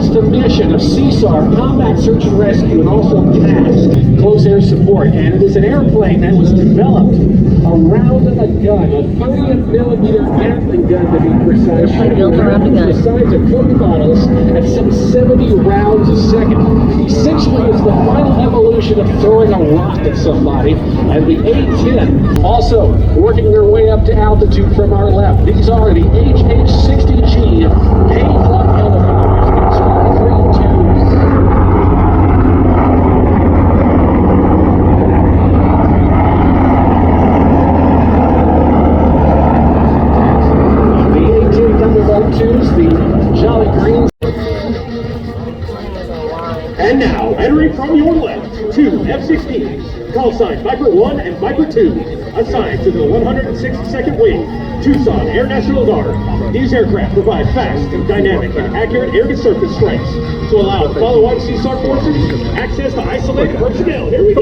completes the mission of CSAR, Combat Search and Rescue, and also TASC, Close Air Support. And it is an airplane that was developed around a gun, a 30mm Gatling gun to be precise, Built around a gun. the size of Coke bottles at some 70 rounds a second. Essentially, it's the final evolution of throwing a rock at somebody. And the A-10 also working their way up to altitude from our left. These are the HH-60G Payload helicopters. These are 3-2s. The A-10 Thunderbolt 2s, the Jolly Greens. And now, entering from your left, two F-16s, call sign Viper 1 and Viper 2, assigned to the 162nd Wing, Tucson Air National Guard. These aircraft provide fast and dynamic and accurate air-to-surface strikes to allow follow-on CSAR forces access to isolated personnel. Here we go.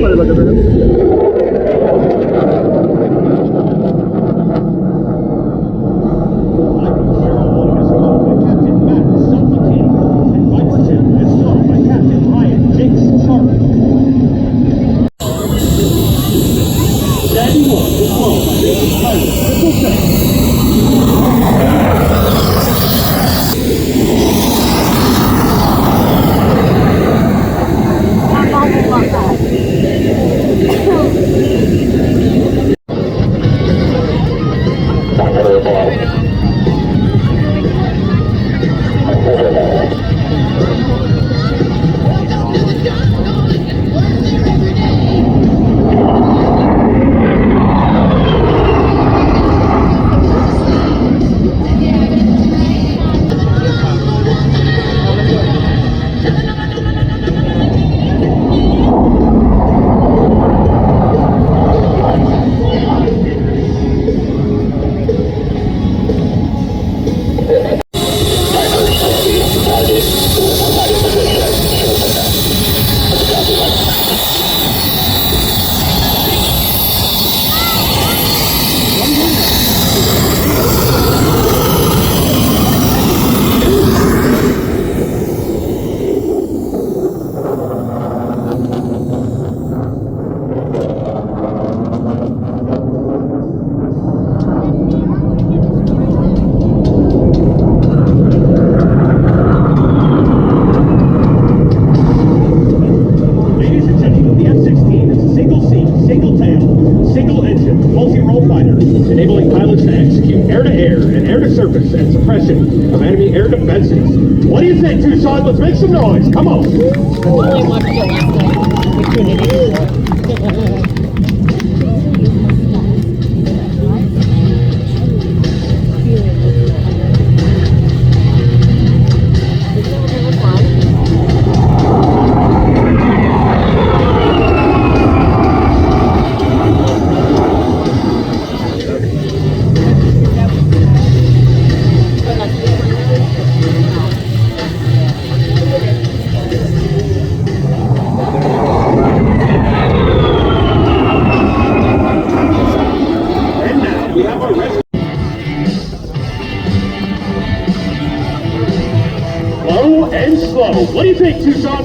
And suppression of enemy air defenses. What do you think, Tucson? Let's make some noise. Come on. Only watched it last night. And slow. What do you think, Tucson?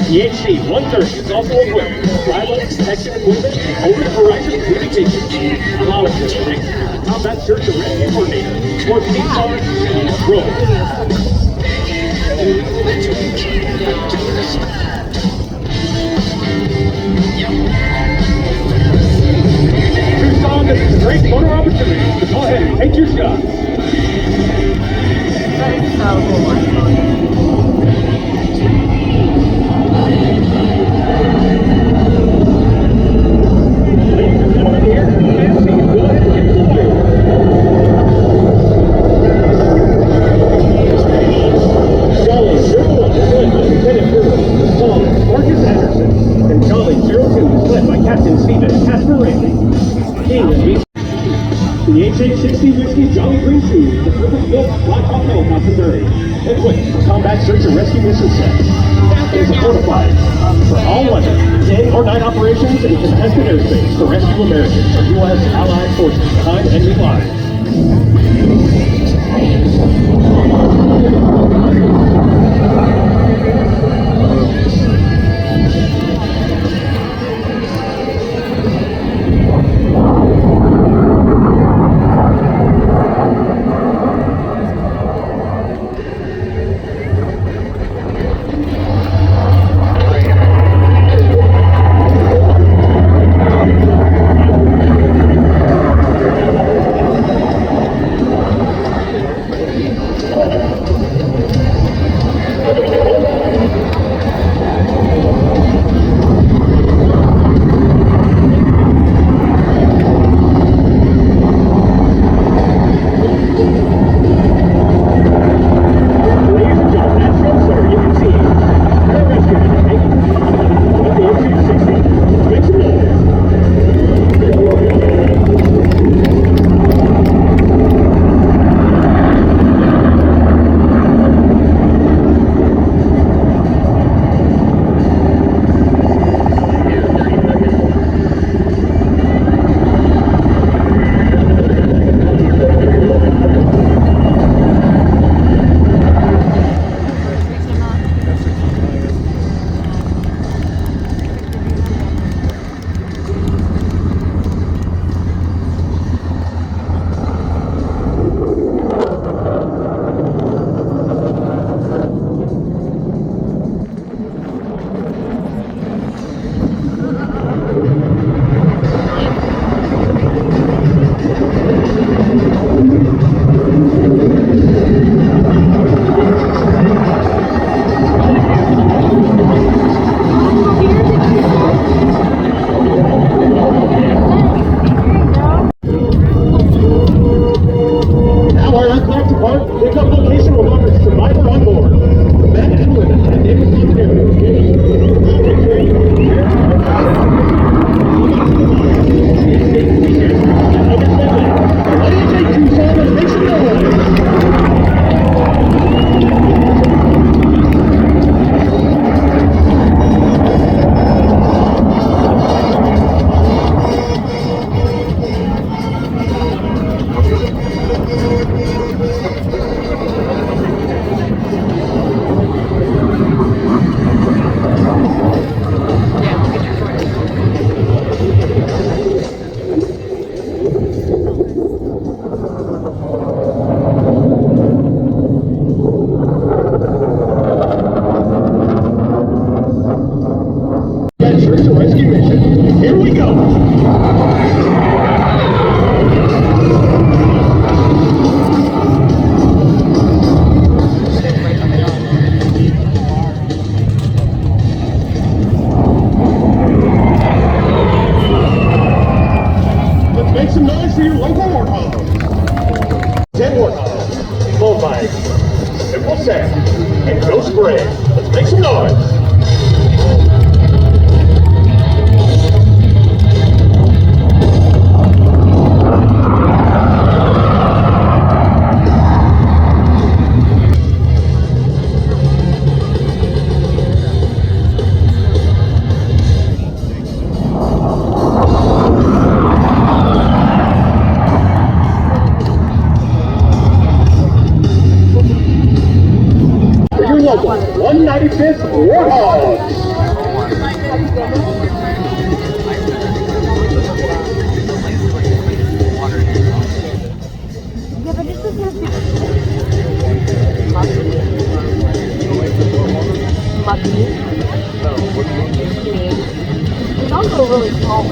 The HC-130 is also equipped with wireless detection equipment and over-the-horizon communications, allowing us to connect combat search and rescue coordinator for CSAR and Road. Tucson, this is a great photo opportunity, so go ahead and take your shot. That is so cool. The HH-60 Whiskey Jolly Green Shoes, the purpose-built Black Hawk helicopter to 30. Equipped combat search and rescue mission set. Is fortified for all weather, day or night operations in contested airspace to rescue Americans or U.S. allied forces behind enemy lines. and go spray. Let's make some noise. Your local 195th Warthogs. Yeah, but this is just lucky. It's also really small.